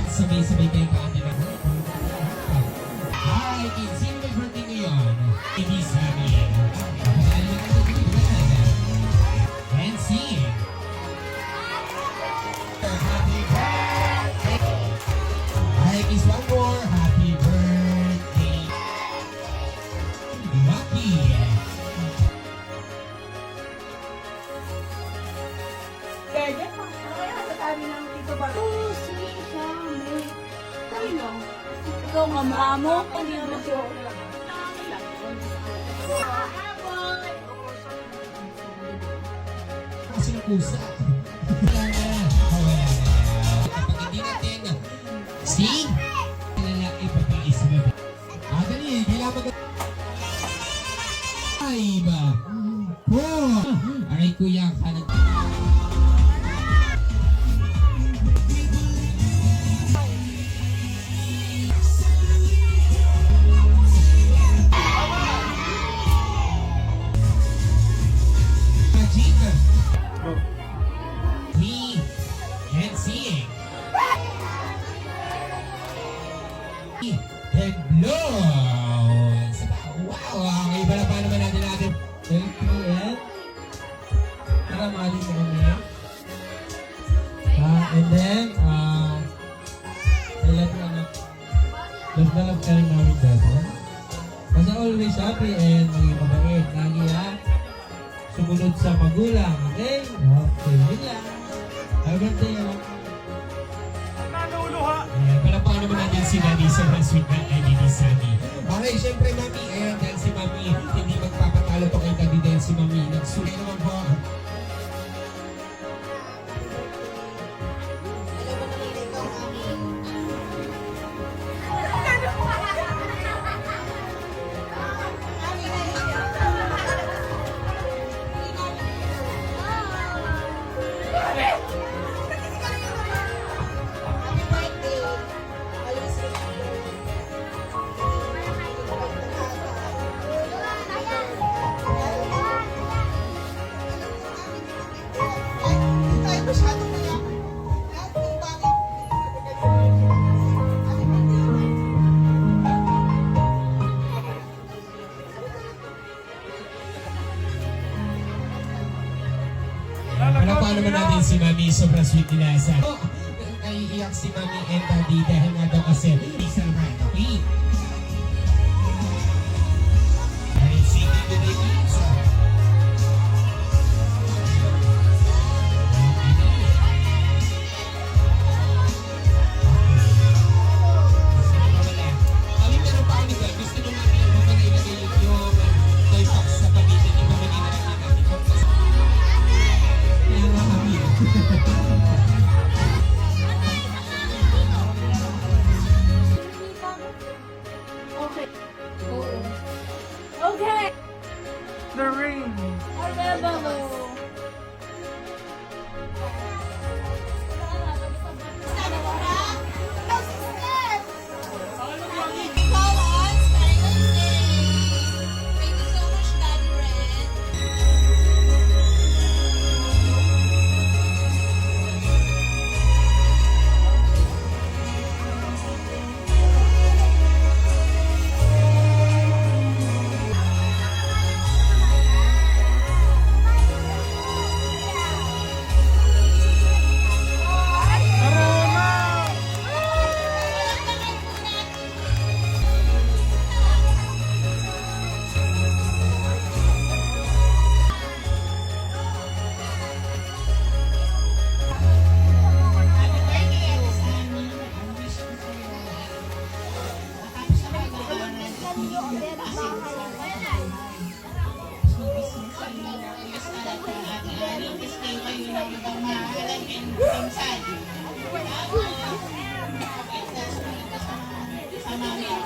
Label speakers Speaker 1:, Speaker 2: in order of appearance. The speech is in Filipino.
Speaker 1: Sabay-sabay kayo ka-amila. Hi, kids! Sino may birthday ngayon? Hindi sabi. And sing. Happy birthday! Hi, kids! One more. Happy birthday! Lucky!
Speaker 2: Kaya pa. Kaya sasabi ng tito ba? Ikaw nga mukha mo. Hindi mo siya.
Speaker 1: Kasi ng pusa. Kapag hindi natin, see? Lalaki pa pa isa na. Dali, kailangan mag- Ay ba? Oh! Aray kuya, kanan. He and seeing. And blows. Wow, okay pala pa naman natin. LPN. Karamali mo kami. And then, I love you, anak. Love na love ka rin namin dati. Kasi always happy and maging mabait. Lagi sumunod sa magulang. Okay? Okay, yun lang. Happy birthday, anak. Ayan, palapakan naman natin si Mami sa sweet na ID ni Sunny. Okay, syempre Mami, ayan, dahil si Mami hindi magpapatalo to kay Daddy dahil si Mami nagsulay naman po. Palapakan naman natin si Mami, sobrang sweet nila sa... Oh, naiiyak si Mami and Daddy dahil nga daw kasi isa naman, okay? Alright, singing the ladies. Kami meron pa ako nito. Gusto nyo Mami, huwag na ilagay yung toy box sa paligid. Yung pamilya na natin natin. Kaya nga kami.
Speaker 2: Okay. Okay.
Speaker 3: The ring.
Speaker 4: at ang ating aling testigo yun ang ibang mahalan and pinsan. Tapos, ito sumunod sa mami